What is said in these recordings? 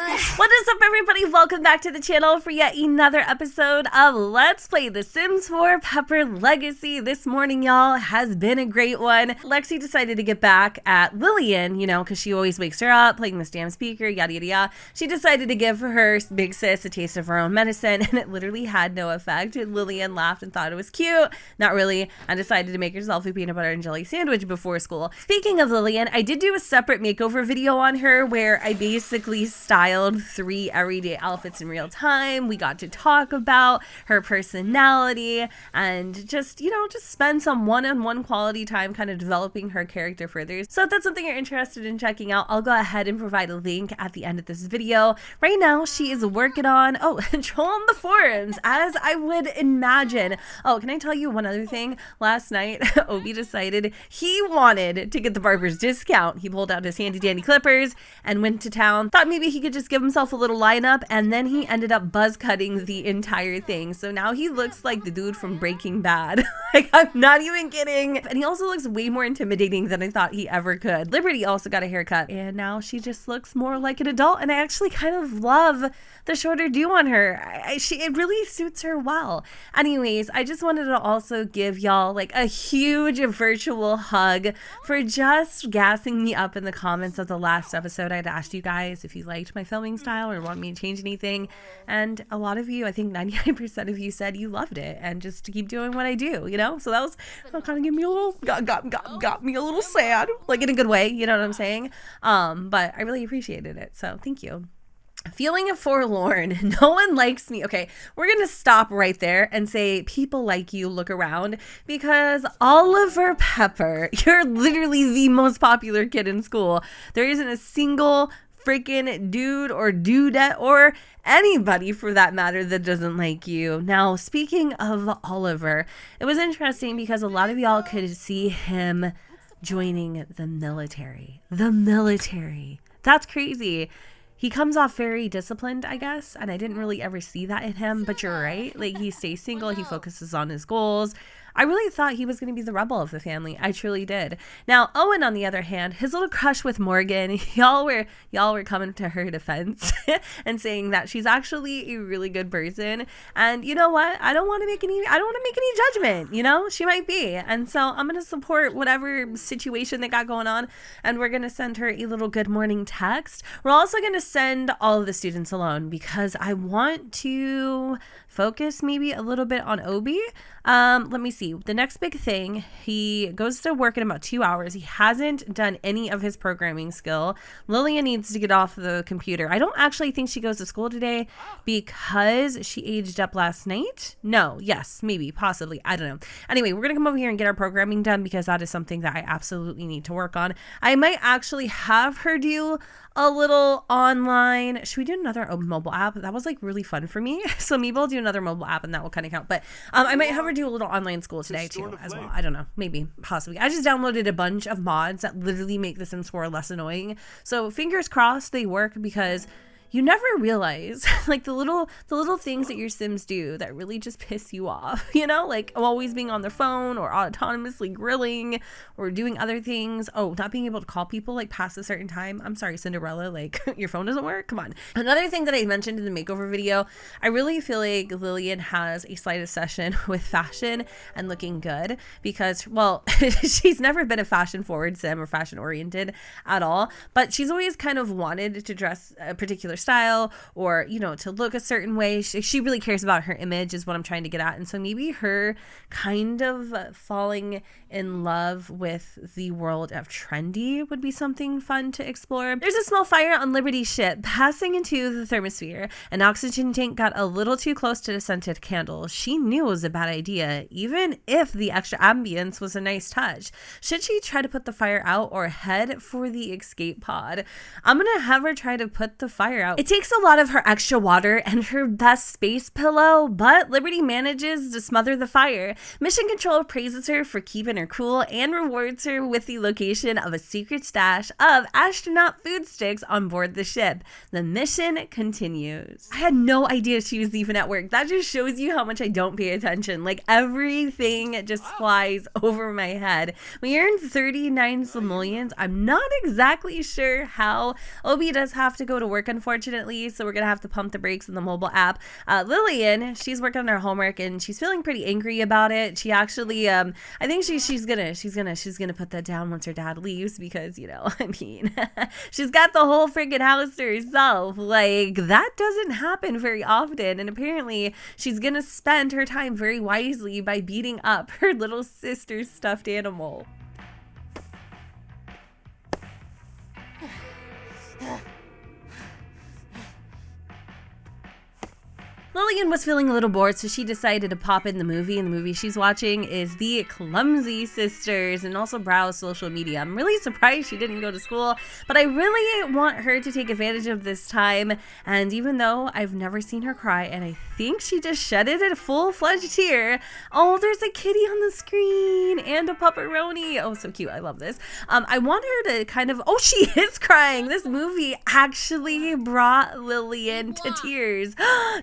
What is up, everybody? Welcome back to the channel for yet another episode of Let's Play The Sims 4 Pepper Legacy. This morning, y'all, has been a great one. Lexi decided to get back at Lillian, you know, because she always wakes her up playing this damn speaker, yada, yada, yada. She decided to give her big sis a taste of her own medicine, and it literally had no effect. Lillian laughed and thought it was cute. Not really, and decided to make herself a peanut butter and jelly sandwich before school. Speaking of Lillian, I did do a separate makeover video on her where I basically styled 3 everyday outfits in real time. We got to talk about her personality and just, you know, just spend some one-on-one quality time kind of developing her character further. So if that's something you're interested in checking out, I'll go ahead and provide a link at the end of this video. Right now, she is working on, trolling the forums, as I would imagine. Oh, can I tell you one other thing? Last night, Obi decided he wanted to get the barber's discount. He pulled out his handy dandy clippers and went to town. Thought maybe he could just give himself a little lineup, and then he ended up buzz cutting the entire thing. So now he looks like the dude from Breaking Bad. Like, I'm not even kidding. And he also looks way more intimidating than I thought he ever could. Liberty also got a haircut, and now she just looks more like an adult, and I actually kind of love the shorter do on her. It really suits her well. Anyways, I just wanted to also give y'all like a huge virtual hug for just gassing me up in the comments of the last episode. I'd asked you guys if you liked my filming style or want me to change anything, and a lot of you, I think 99% of you, said you loved it and just to keep doing what I do, you know. So that kind of gave me a little got me a little sad, like in a good way, you know what I'm saying. But I really appreciated it, so thank you. Feeling forlorn, no one likes me. Okay, we're gonna stop right there and say people like you. Look around, because Oliver Pepper, you're literally the most popular kid in school. There isn't a single freaking dude or dudette or anybody for that matter that doesn't like you. Now, speaking of Oliver, it was interesting because a lot of y'all could see him joining the military. That's crazy. He comes off very disciplined, I guess, and I didn't really ever see that in him, but you're right. Like, he stays single, he focuses on his goals. I really thought he was going to be the rebel of the family. I truly did. Now, Owen, on the other hand, his little crush with Morgan, y'all were coming to her defense and saying that she's actually a really good person. And you know what? I don't want to make any judgment, you know? She might be. And so I'm going to support whatever situation they got going on, and we're going to send her a little good morning text. We're also going to send all of the students alone because I want to focus maybe a little bit on Obi. Let me see. The next big thing, he goes to work in about 2 hours. He hasn't done any of his programming skill. Lillian needs to get off the computer. I don't actually think she goes to school today because she aged up last night. No, yes, maybe, possibly. I don't know. Anyway, we're going to come over here and get our programming done because that is something that I absolutely need to work on. I might actually have her do a little online. Should we do another mobile app? That was like really fun for me. So maybe I'll do another mobile app and that will kind of count. But I might have her do a little online school today too as well. I don't know. Maybe, possibly. I just downloaded a bunch of mods that literally make the Sims 4 less annoying. So fingers crossed they work, because you never realize like the little things that your Sims do that really just piss you off, you know, like always being on their phone or autonomously grilling or doing other things. Oh, not being able to call people like past a certain time. I'm sorry, Cinderella, like your phone doesn't work. Come on. Another thing that I mentioned in the makeover video, I really feel like Lillian has a slight obsession with fashion and looking good because, well, she's never been a fashion forward Sim or fashion oriented at all, but she's always kind of wanted to dress a particular style or, you know, to look a certain way. She really cares about her image is what I'm trying to get at. And so maybe her kind of falling in love with the world of trendy would be something fun to explore. There's a small fire on Liberty's ship passing into the thermosphere. An oxygen tank got a little too close to the scented candle. She knew it was a bad idea, even if the extra ambience was a nice touch. Should she try to put the fire out or head for the escape pod? I'm gonna have her try to put the fire out. It takes a lot of her extra water and her best space pillow, but Liberty manages to smother the fire. Mission Control praises her for keeping her cool and rewards her with the location of a secret stash of astronaut food sticks on board the ship. The mission continues. I had no idea she was even at work. That just shows you how much I don't pay attention. Like, everything just flies over my head. We earned 39 simoleons. I'm not exactly sure how. Obi does have to go to work, unfortunately. unfortunately, so we're gonna have to pump the brakes on the mobile app. Lillian, she's working on her homework and she's feeling pretty angry about it. She actually, I think she's gonna put that down once her dad leaves because, you know, I mean, she's got the whole freaking house to herself. Like, that doesn't happen very often, and apparently she's gonna spend her time very wisely by beating up her little sister's stuffed animal. Lillian was feeling a little bored, so she decided to pop in the movie, and the movie she's watching is The Clumsy Sisters, and also browse social media. I'm really surprised she didn't go to school, but I really want her to take advantage of this time, and even though I've never seen her cry, and I think she just shedded a full-fledged tear, oh, there's a kitty on the screen, and a pupperoni. Oh, so cute. I love this. I want her to kind of, oh, she is crying. This movie actually brought Lillian to tears.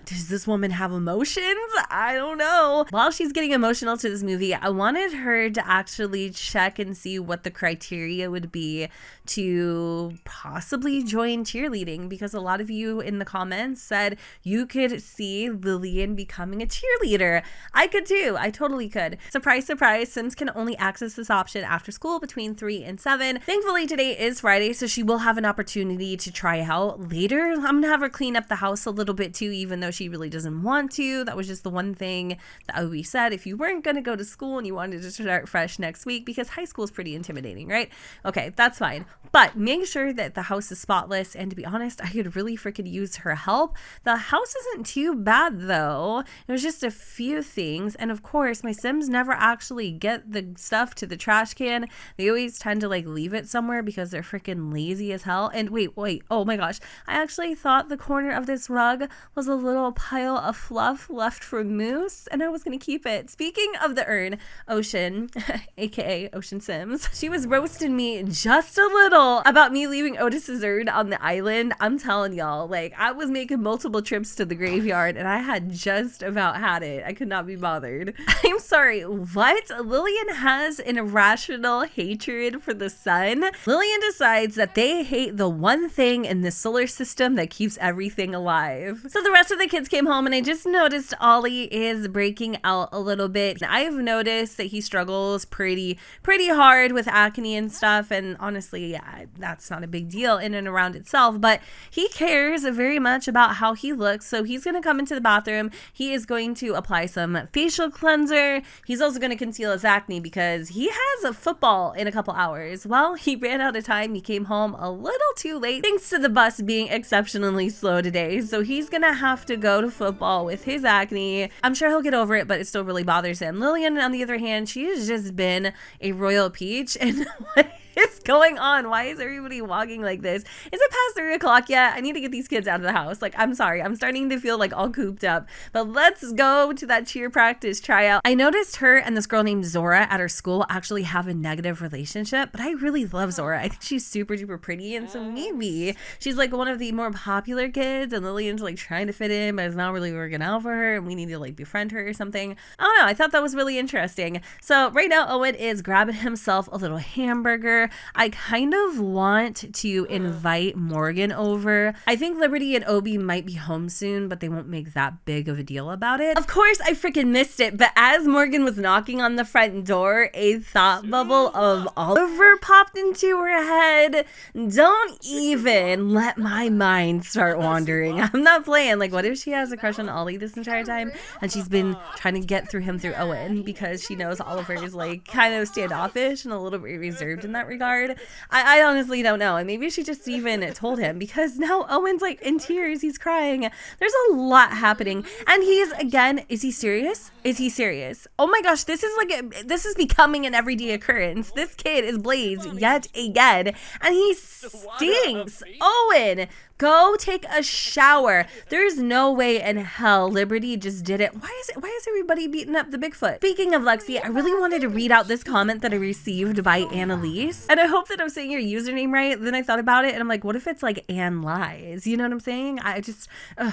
Does this woman have emotions? I don't know. While she's getting emotional to this movie, I wanted her to actually check and see what the criteria would be to possibly join cheerleading, because a lot of you in the comments said you could see Lillian becoming a cheerleader. I could too. I totally could. Surprise, surprise, Sims can only access this option after school between 3 and 7. Thankfully, today is Friday, so she will have an opportunity to try out later. I'm gonna have her clean up the house a little bit too, even though she really doesn't want to. That was just the one thing that we said if you weren't going to go to school and you wanted to start fresh next week, because high school is pretty intimidating, right? Okay, that's fine. But make sure that the house is spotless, and to be honest, I could really freaking use her help. The house isn't too bad though. It was just a few things, and of course my Sims never actually get the stuff to the trash can. They always tend to like leave it somewhere because they're freaking lazy as hell. And wait, oh my gosh, I actually thought the corner of this rug was a little pile of fluff left from Moose, and I was gonna keep it. Speaking of the urn, Ocean, aka Ocean Sims, she was roasting me just a little about me leaving Otis's urn on the island. I'm telling y'all, like, I was making multiple trips to the graveyard and I had just about had it. I could not be bothered. I'm sorry, what? Lillian has an irrational hatred for the sun. Lillian decides that they hate the one thing in the solar system that keeps everything alive. So the rest of the kids came home and I just noticed Ollie is breaking out a little bit. I've noticed that he struggles pretty hard with acne and stuff, and honestly, that's not a big deal in and around itself, but he cares very much about how he looks, so he's going to come into the bathroom. He is going to apply some facial cleanser. He's also going to conceal his acne because he has a football in a couple hours. Well, he ran out of time. He came home a little too late thanks to the bus being exceptionally slow today, so he's going to have to go to football with his acne. I'm sure he'll get over it, but it still really bothers him. Lillian, on the other hand, she has just been a royal peach, and what is going on? Why is everybody walking like this? Is it past 3 o'clock yet? I need to get these kids out of the house. Like, I'm sorry, I'm starting to feel like all cooped up, but let's go to that cheer practice tryout. I noticed her and this girl named Zora at her school actually have a negative relationship, but I really love Zora. I think she's super duper pretty, and so maybe she's like one of the more popular kids and Lillian's like trying to fit in, but it's not really working out for her and we need to like befriend her or something. I don't know. I thought that was really interesting. So right now Owen is grabbing himself a little hamburger. I kind of want to invite Morgan over. I think Liberty and Obi might be home soon, but they won't make that big of a deal about it. Of course, I freaking missed it, but as Morgan was knocking on the front door, a thought bubble of Oliver popped into her head. Don't even let my mind start wandering. I'm not playing. Like, what if she has a crush on Ollie this entire time and she's been trying to get through him through Owen because she knows Oliver is like kind of standoffish and a little bit reserved in that regard. I honestly don't know. And maybe she just even told him, because now Owen's like in tears. He's crying. There's a lot happening. And he's, again, is he serious? Is he serious? Oh my gosh, this is becoming an everyday occurrence. This kid is Blaze yet again. And he stinks. Owen, go take a shower. There's no way in hell Liberty just did it. Why is everybody beating up the Bigfoot? Speaking of Lexi, I really wanted to read out this comment that I received by Annalise. And I hope that I'm saying your username right. Then I thought about it and I'm like, what if it's like Ann Lies? You know what I'm saying? I just,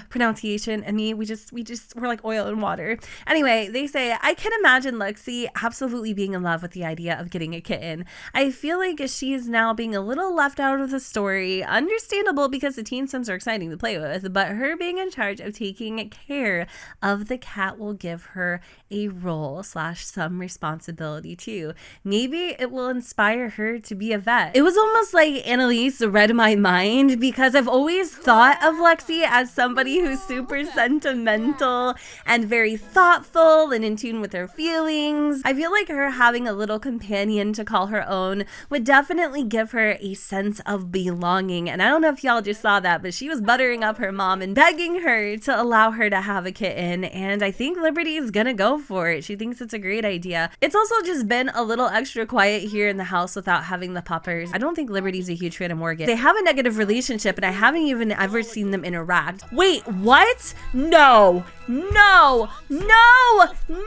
pronunciation and me, we're like oil and water. Anyway, they say, I can imagine Lexi absolutely being in love with the idea of getting a kitten. I feel like she is now being a little left out of the story. Understandable, because the teen Sims are exciting to play with, but her being in charge of taking care of the cat will give her a role / some responsibility too. Maybe it will inspire her to be a vet. It was almost like Annalise read my mind, because I've always thought of Lexi as somebody who's super sentimental and very thoughtful and in tune with her feelings. I feel like her having a little companion to call her own would definitely give her a sense of belonging. And I don't know if y'all just saw that, but she was buttering up her mom and begging her to allow her to have a kitten. And I think Liberty is gonna go for it. She thinks it's a great idea. It's also just been a little extra quiet here in the house without having the puppers. I don't think Liberty's a huge fan of Morgan. They have a negative relationship, and I haven't even ever seen them interact. Wait, what? No, no, no, no!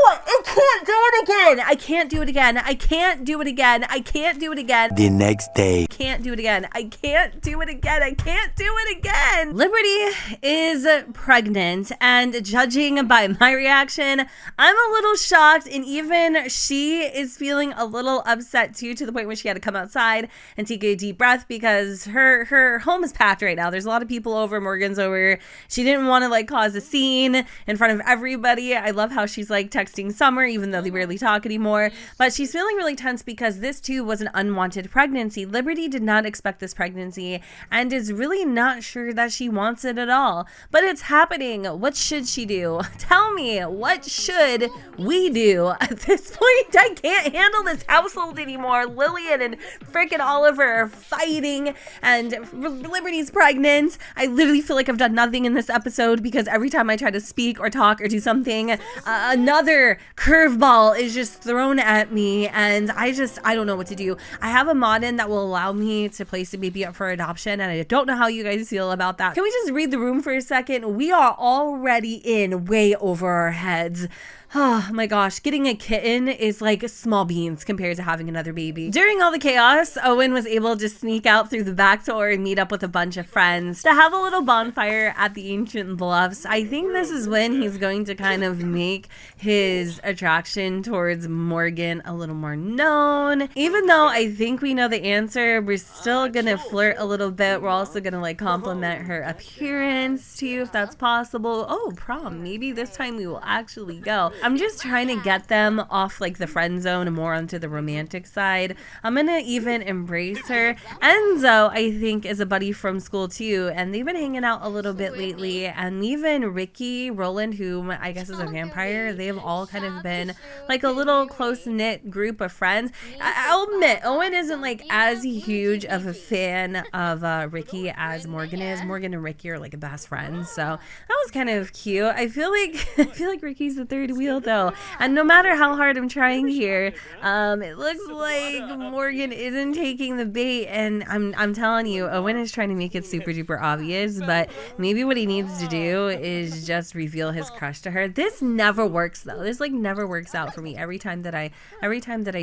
I can't do it again! I can't do it again. I can't do it again. I can't do it again. The next day. Can't do it again. I can't do it again. I can't do it again. Liberty is pregnant, and judging by my reaction, I'm a little shocked, and even she is feeling a little upset too, to the point where she had to come outside and take a deep breath, because her home is packed right now. There's a lot of people over. Morgan's over. She didn't want to like cause a scene in front of everybody. I love how she's like texting Summer, even though they barely talk anymore, but she's feeling really tense because this too was an unwanted pregnancy. Liberty did not expect this pregnancy and is really not sure that she wants it at all, but it's happening. What should she do? Tell me, what should we do at this point? I can't handle this household anymore. Lillian and freaking Oliver are fighting, and Liberty's pregnant. I literally feel like I've done nothing in this episode, because every time I try to speak or talk or do something, another curveball is just thrown at me, and I don't know what to do. I have a mod in that will allow me to place a baby up for adoption, and I don't know how you guys feel about that. Can we just read the room for a second? We are already in way over our heads. Oh my gosh, getting a kitten is like small beans compared to having another baby. During all the chaos, Owen was able to sneak out through the back door and meet up with a bunch of friends to have a little bonfire at the Ancient Bluffs. I think this is when he's going to kind of make his attraction towards Morgan a little more known. Even though I think we know the answer, we're still gonna flirt a little bit. We're also gonna like compliment her appearance too, if that's possible. Oh, prom. Maybe this time we will actually go. I'm just trying to get them off like the friend zone and more onto the romantic side. I'm gonna even embrace her. Enzo, I think, is a buddy from school too, and they've been hanging out a little bit lately. And even Ricky, Roland, whom I guess is a vampire, they've all kind of been like a little close-knit group of friends. I'll admit, Owen isn't like as huge of a fan of Ricky as Morgan is. Morgan and Ricky are like best friends, so that was kind of cute. I feel like Ricky's the third wheel though, and no matter how hard I'm trying here, it looks like Morgan isn't taking the bait, and I'm telling you, Owen is trying to make it super duper obvious, but maybe what he needs to do is just reveal his crush to her. This never works though. This like never works out for me every time that I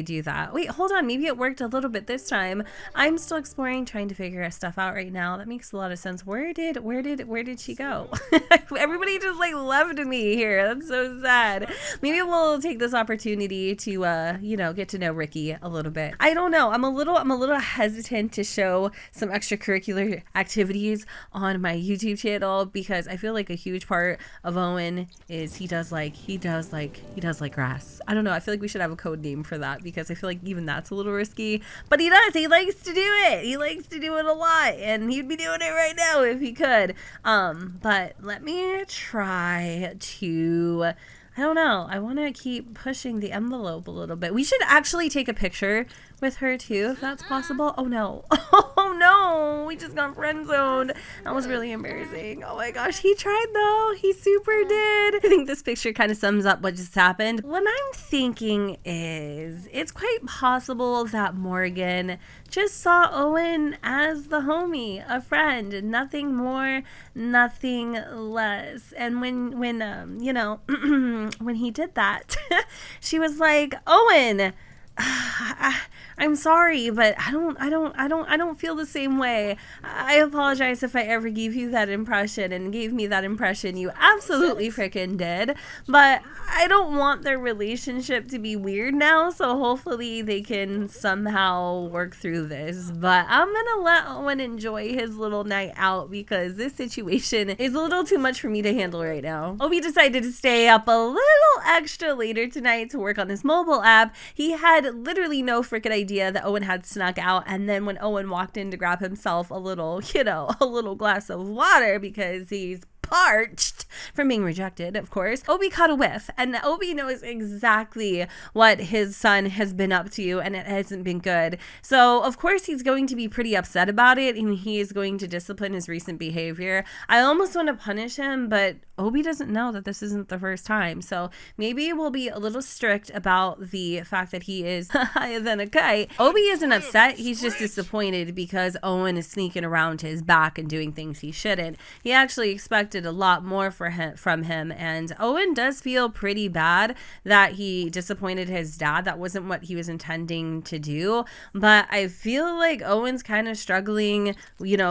do that. Wait, hold on, maybe it worked a little bit this time. I'm still exploring, trying to figure stuff out right now. That makes a lot of sense. Where did she go? Everybody just like left me here. That's so sad. Maybe we'll take this opportunity to get to know Ricky a little bit. I don't know. I'm a little hesitant to show some extracurricular activities on my YouTube channel, because I feel like a huge part of Owen is he does like grass. I don't know. I feel like we should have a code name for that, because I feel like even that's a little risky, but he does. He likes to do it. He likes to do it a lot, and he'd be doing it right now if he could. But let me try to, I don't know. I want to keep pushing the envelope a little bit. We should actually take a picture with her too, if that's possible. Oh no. Oh no. We just got friend zoned. That was really embarrassing. Oh my gosh. He tried though. He super did. I think this picture kind of sums up what just happened. What I'm thinking is it's quite possible that Morgan just saw Owen as the homie, a friend, nothing more, nothing less. And when when he did that, she was like, Owen, I'm sorry, but I don't feel the same way. I apologize if I ever gave you that impression and gave me that impression. You absolutely freaking did. But I don't want their relationship to be weird now, so hopefully they can somehow work through this. But I'm gonna let Owen enjoy his little night out because this situation is a little too much for me to handle right now. Obi decided to stay up a little extra later tonight to work on his mobile app. He had literally no freaking idea that Owen had snuck out, and then when Owen walked in to grab himself a little, a little glass of water because he's parched from being rejected, of course, Obi caught a whiff, and Obi knows exactly what his son has been up to, and it hasn't been good. So of course he's going to be pretty upset about it, and he is going to discipline his recent behavior. I almost want to punish him, but Obi doesn't know that this isn't the first time, so maybe we'll be a little strict about the fact that he is higher than a kite. Obi isn't upset, he's just disappointed because Owen is sneaking around his back and doing things he shouldn't. He actually expected a lot more from him, and Owen does feel pretty bad that he disappointed his dad. That wasn't what he was intending to do, but I feel like Owen's kind of struggling,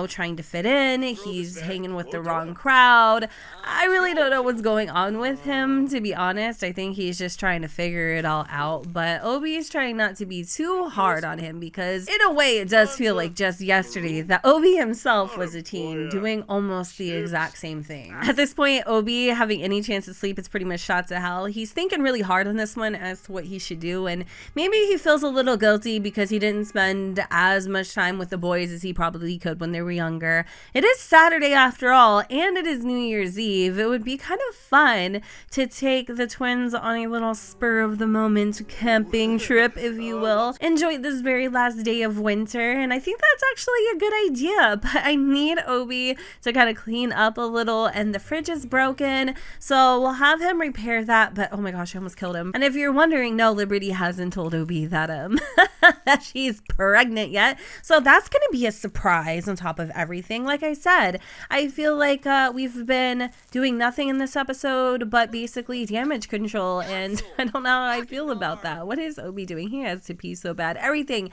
trying to fit in. He's hanging with the wrong crowd. I really don't know what's going on with him, to be honest. I think he's just trying to figure it all out, but Obi is trying not to be too hard on him because in a way it does feel like just yesterday that Obi himself was a teen doing almost the exact same thing. At this point, Obi having any chance to sleep is pretty much shot to hell. He's thinking really hard on this one as to what he should do, and maybe he feels a little guilty because he didn't spend as much time with the boys as he probably could when they were younger. It is Saturday after all, and it is New Year's Eve. It would be kind of fun to take the twins on a little spur of the moment camping trip, if you will. Enjoy this very last day of winter, and I think that's actually a good idea, but I need Obi to kind of clean up a little, and the fridge is broken, so we'll have him repair that. But oh my gosh, I almost killed him. And if you're wondering, no, Liberty hasn't told Obi that she's pregnant yet, so that's gonna be a surprise on top of everything. Like I said, I feel like we've been doing nothing in this episode but basically damage control, and I don't know how I feel about that. What is Obi doing? He has to pee so bad. Everything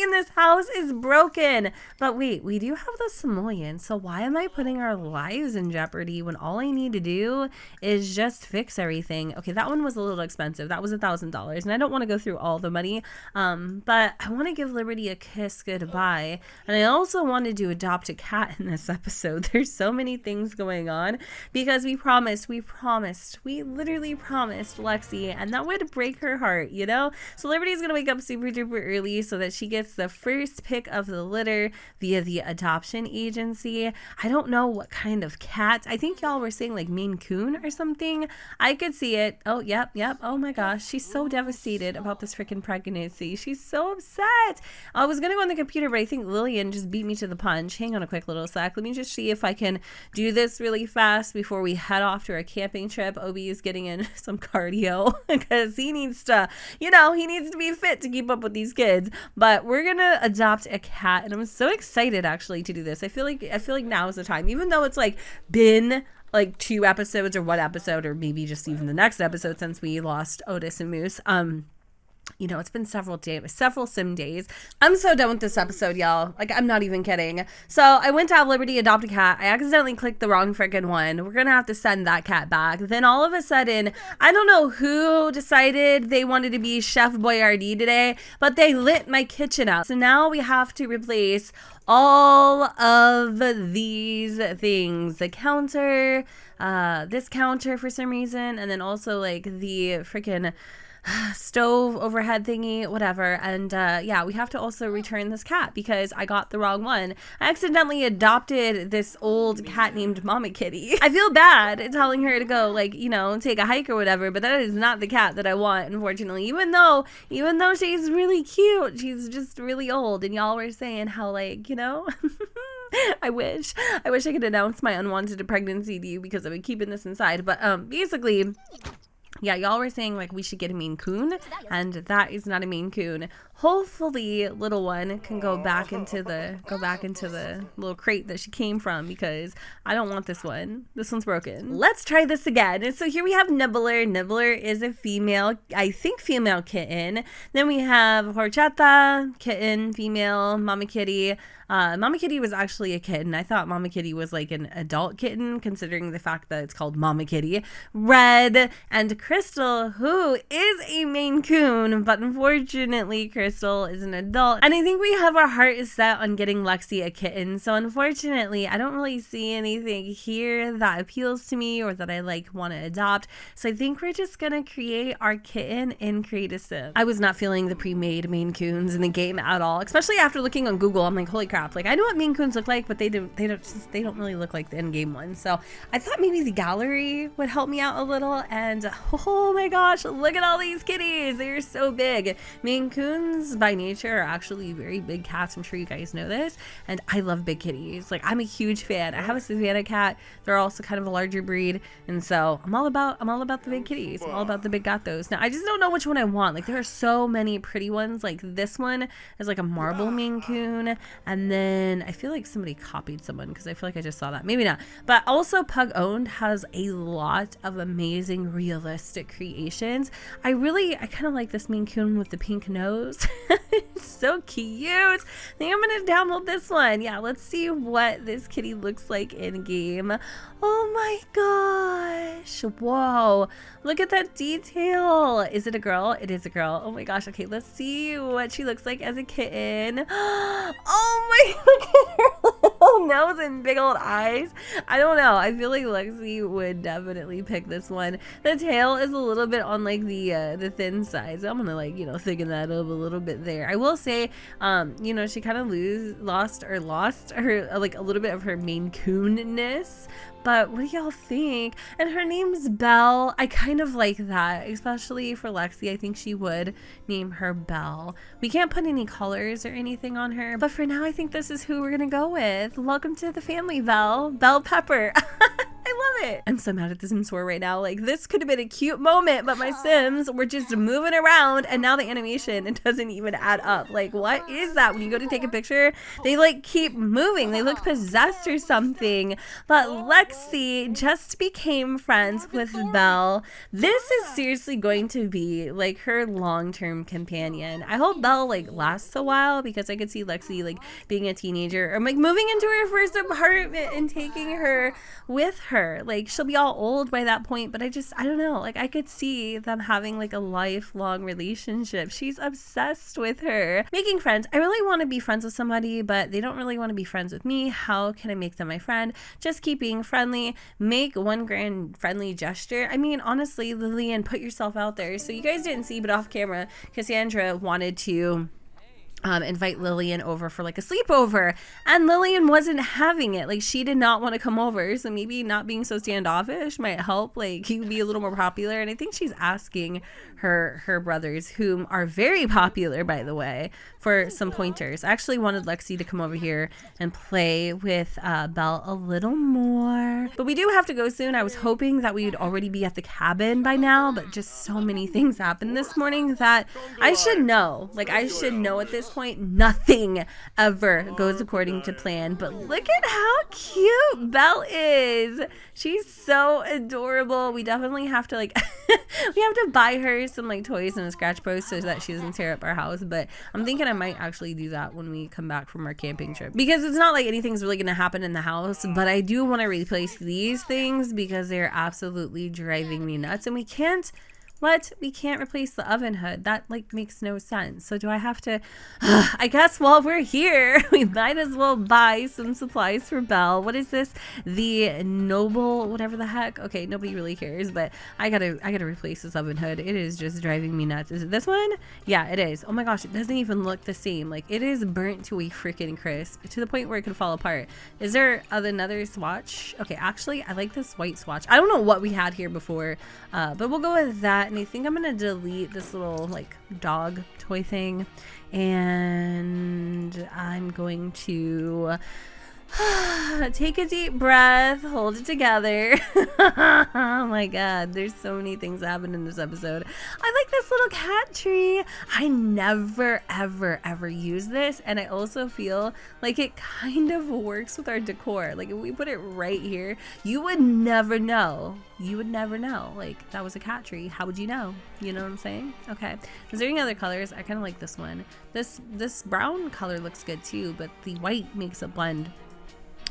in this house is broken. But wait, we do have the simoleon, so why am I putting our lives in jeopardy when all I need to do is just fix everything? Okay, that one was a little expensive. That was $1,000, and I don't want to go through all the money, but I want to give Liberty a kiss goodbye, and I also wanted to adopt a cat in this episode. There's so many things going on because we literally promised Lexi, and that would break her heart, So Liberty's gonna wake up super duper early so that she gets the first pick of the litter via the adoption agency. I don't know what kind of cat. I think y'all were saying like Maine Coon or something. I could see it. Oh, yep. Oh my gosh, she's so devastated about this freaking pregnancy. She's so upset. I was gonna go on the computer, but I think Lillian just beat me to the punch. Hang on a quick little sec. Let me just see if I can do this really fast before we head off to our camping trip. Obi is getting in some cardio because he needs to, he needs to be fit to keep up with these kids. But we're gonna adopt a cat, and I'm so excited actually to do this. I feel like now is the time, even though it's like been like 2 episodes or 1 episode or maybe just even the next episode since we lost Otis and Moose. It's been several sim days. I'm so done with this episode, y'all. Like, I'm not even kidding. So I went to have Liberty adopt a cat. I accidentally clicked the wrong freaking one. We're gonna have to send that cat back. Then all of a sudden, I don't know who decided they wanted to be Chef Boyardee today, but they lit my kitchen up. So now we have to replace all of these things. The counter, this counter for some reason, and then also like the freaking stove overhead thingy, whatever. And yeah, we have to also return this cat because I got the wrong one. I accidentally adopted this old cat named Mama Kitty. I feel bad telling her to go take a hike or whatever, but that is not the cat that I want, unfortunately. Even though she's really cute, she's just really old, and y'all were saying how I wish I could announce my unwanted pregnancy to you because I've been keeping this inside. But basically Yeah, y'all were saying like we should get a Maine Coon, and that is not a Maine Coon. Hopefully little one can go back into the little crate that she came from, because I don't want this one. This one's broken. Let's try this again. And so here we have Nibbler. Nibbler is a female, I think female kitten. Then we have Horchata, kitten, female, Mama Kitty. Mama Kitty was actually a kitten. I thought Mama Kitty was like an adult kitten, considering the fact that it's called Mama Kitty. Red, and Crystal, who is a Maine Coon, but unfortunately Crystal is an adult. And I think we have our heart set on getting Lexi a kitten. So unfortunately, I don't really see anything here that appeals to me or that I like want to adopt. So I think we're just gonna create our kitten in Create a Sim. I was not feeling the pre-made Maine Coons in the game at all, especially after looking on Google. I'm like, holy crap. Like, I know what Maine Coons look like, but they don't really look like the in-game ones. So I thought maybe the gallery would help me out a little. And oh my gosh, look at all these kitties. They're so big. Maine Coons by nature are actually very big cats. I'm sure you guys know this. And I love big kitties. Like, I'm a huge fan. I have a Savannah cat. They're also kind of a larger breed. And so I'm all about the big kitties. I'm all about the big gatos. Now, I just don't know which one I want. Like, there are so many pretty ones. Like, this one is like a marble Maine Coon. And then I feel like somebody copied someone, because I feel like I just saw that. Maybe not. But also Pug Owned has a lot of amazing realistic creations. I kind of like this Maine Coon with the pink nose. It's so cute. I think I'm going to download this one. Yeah, let's see what this kitty looks like in game. Oh my gosh. Whoa. Look at that detail. Is it a girl? It is a girl. Oh my gosh. Okay, let's see what she looks like as a kitten. Oh my, look at her little nose and big old eyes. I don't know. I feel like Lexi would definitely pick this one. The tail is a little bit on like the thin side, so I'm gonna like, you know, thicken that up a little bit there. I will say, you know, she kind of lost her like a little bit of her Maine Coon-ness. But what do y'all think? And her name's Belle. I kind of like that, especially for Lexi. I think she would name her Belle. We can't put any colors or anything on her, but for now, I think this is who we're gonna go with. Welcome to the family, Belle. Belle Pepper. I love it. I'm so mad at the Sims 4 right now. Like, this could have been a cute moment, but my Sims were just moving around, and now the animation, it doesn't even add up. Like, what is that? When you go to take a picture, they like keep moving. They look possessed or something. But Lexi just became friends with Belle. This is seriously going to be like her long-term companion. I hope Belle like lasts a while, because I could see Lexi like being a teenager or like moving into her first apartment and taking her with her. Like, she'll be all old by that point, but I don't know. Like, I could see them having like a lifelong relationship. She's obsessed with her. Making friends. I really want to be friends with somebody, but they don't really want to be friends with me. How can I make them my friend? Just keep being friendly. Make one grand friendly gesture. I mean, honestly, Lillian, put yourself out there. So you guys didn't see, but off camera, Cassandra wanted to invite Lillian over for like a sleepover, and Lillian wasn't having it. Like, she did not want to come over, so maybe not being so standoffish might help like you be a little more popular. And I think she's asking her brothers, whom are very popular by the way, for some pointers. I actually wanted Lexi to come over here and play with Belle a little more, but we do have to go soon. I was hoping that we would already be at the cabin by now, but just so many things happened this morning that I should know. Like, I should know at this point, nothing ever goes according to plan. But look at how cute Belle is. She's so adorable. We definitely have to like we have to buy her some like toys and a scratch post so that she doesn't tear up our house. But I'm thinking I might actually do that when we come back from our camping trip, because it's not like anything's really gonna happen in the house. But I do want to replace these things because they're absolutely driving me nuts. And we can't replace the oven hood. That like makes no sense. So do I have to I guess while we're here, we might as well buy some supplies for Belle. What is this? The Noble whatever the heck. Okay, nobody really cares, but I gotta replace this oven hood. It is just driving me nuts. Is it this one? Yeah, it is. Oh my gosh, it doesn't even look the same. Like, it is burnt to a freaking crisp, to the point where it could fall apart. Is there another swatch? Okay, actually I like this white swatch. I don't know what we had here before, but we'll go with that. And I think I'm gonna delete this little like dog toy thing, and I'm going to Take a deep breath, hold it together. Oh my god, there's so many things that happen in this episode. I like this little cat tree. I never ever use this, and I also feel like it kind of works with our decor. Like if we put it right here, you would never know. You would never know like that was a cat tree. How would you know? You know what I'm saying? Okay. Is there any other colors? I kind of like this one. This brown color looks good too, but the white makes it blend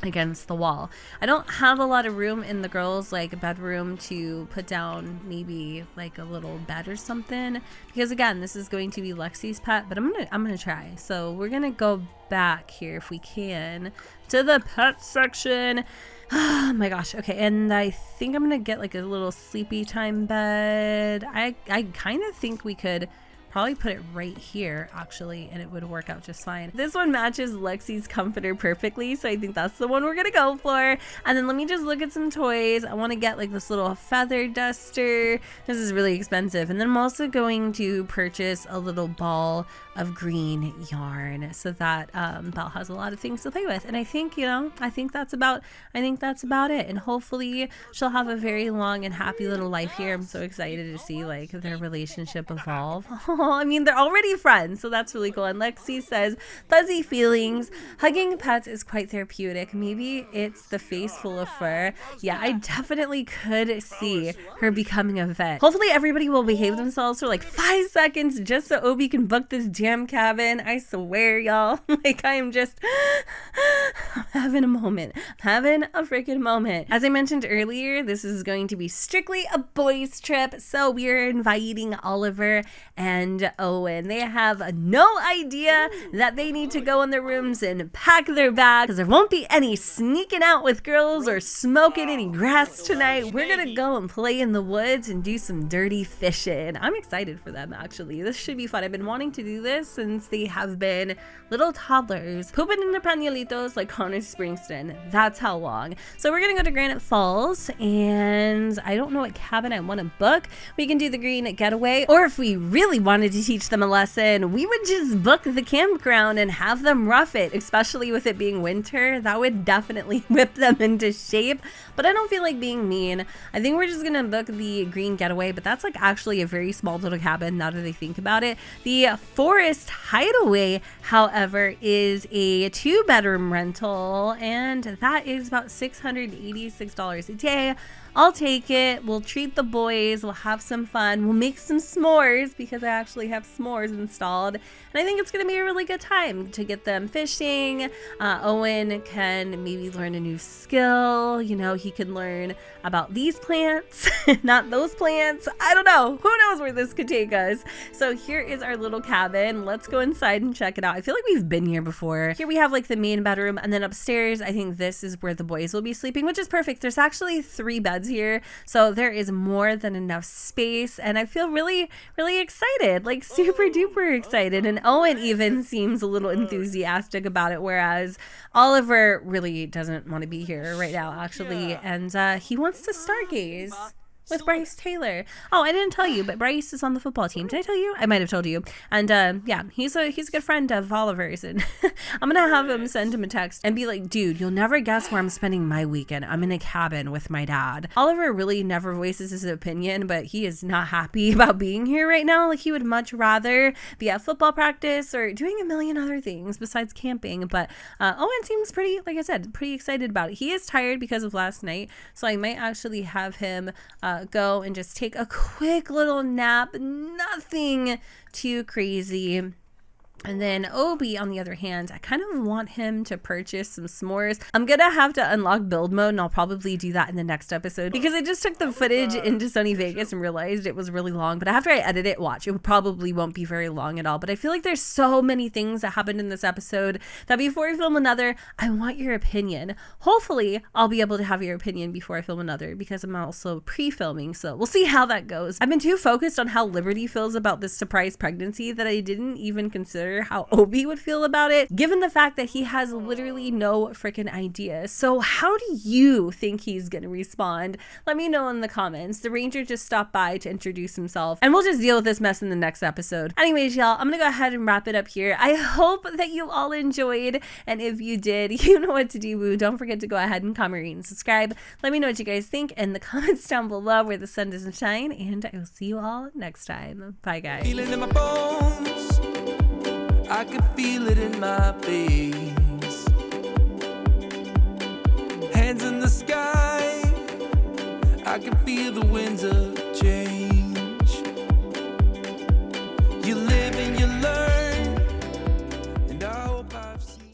against the wall. I don't have a lot of room in the girls' like bedroom to put down maybe like a little bed or something, because again, this is going to be Lexi's pet, but I'm gonna try. So we're gonna go back here if we can to the pet section. Oh my gosh. Okay, and I think I'm gonna get like a little sleepy time bed. I kind of think we could probably put it right here actually, and it would work out just fine. This one matches Lexi's comforter perfectly, so I think that's the one we're gonna go for. And then let me just look at some toys. I want to get like this little feather duster. This is really expensive. And then I'm also going to purchase a little ball of green yarn so that Belle has a lot of things to play with. And I think, you know, I think that's about it. And hopefully she'll have a very long and happy little life here. I'm so excited to see like their relationship evolve. I mean, they're already friends, so that's really cool. And Lexi says, fuzzy feelings. Hugging pets is quite therapeutic. Maybe it's the face full of fur. Yeah, I definitely could see her becoming a vet. Hopefully everybody will behave themselves for like 5 seconds just so Obi can book this damn cabin. I swear, y'all. Like, I am just having a moment. Having a freaking moment. As I mentioned earlier, this is going to be strictly a boys' trip. So we are inviting Oliver and Owen. They have no idea that they need to go in their rooms and pack their bags, because there won't be any sneaking out with girls or smoking any grass tonight. We're gonna go and play in the woods and do some dirty fishing. I'm excited for them, actually. This should be fun. I've been wanting to do this since they have been little toddlers pooping in their pañuelitos like Connor Springsteen. That's how long. So we're gonna go to Granite Falls, and I don't know what cabin I want to book. We can do the Green Getaway, or if we really wanted to teach them a lesson, we would just book the campground and have them rough it, especially with it being winter. That would definitely whip them into shape, but I don't feel like being mean. I think we're just gonna book the Green Getaway, but that's like actually a very small little cabin now that I think about it. The Forest Hideaway, however, is a 2-bedroom rental, and that is about $686 a day. I'll take it. We'll treat the boys. We'll have some fun. We'll make some s'mores, because I actually have s'mores installed. And I think it's going to be a really good time to get them fishing. Owen can maybe learn a new skill. You know, he can learn about these plants, not those plants. I don't know. Who knows where this could take us? So here is our little cabin. Let's go inside and check it out. I feel like we've been here before. Here we have like the main bedroom, and then upstairs, I think this is where the boys will be sleeping, which is perfect. There's actually 3 beds here, so there is more than enough space, and I feel really excited, like super duper excited. And Owen even seems a little enthusiastic about it, whereas Oliver really doesn't want to be here right now, actually, and he wants to stargaze with Bryce Taylor. Oh, I didn't tell you, but Bryce is on the football team. Did I tell you? I might have told you. And yeah, he's a good friend of Oliver's, and I'm gonna have him send him a text and be like, dude, you'll never guess where I'm spending my weekend. I'm in a cabin with my dad. Oliver really never voices his opinion, but he is not happy about being here right now. Like, he would much rather be at football practice or doing a million other things besides camping. But Owen seems pretty, like I said, pretty excited about it. He is tired because of last night, so I might actually have him go and just take a quick little nap. Nothing too crazy. And then Obi, on the other hand, I kind of want him to purchase some s'mores. I'm gonna have to unlock build mode, and I'll probably do that in the next episode, because I just took the footage into Sony Vegas and realized it was really long. But after I edit it, watch, it probably won't be very long at all. But I feel like there's so many things that happened in this episode that before I film another, I want your opinion. Hopefully, I'll be able to have your opinion before I film another, because I'm also pre-filming, so we'll see how that goes. I've been too focused on how Liberty feels about this surprise pregnancy that I didn't even consider sure how Obi would feel about it, given the fact that he has literally no freaking idea. So how do you think he's gonna respond? Let me know in the comments. The ranger just stopped by to introduce himself, and we'll just deal with this mess in the next episode. Anyways, y'all, I'm gonna go ahead and wrap it up here. I hope that you all enjoyed, and if you did, you know what to do, boo. Don't forget to go ahead and comment, rate, and subscribe. Let me know what you guys think in the comments down below where the sun doesn't shine, and I will see you all next time. Bye, guys. Feeling in my bones, I can feel it in my veins. Hands in the sky, I can feel the winds of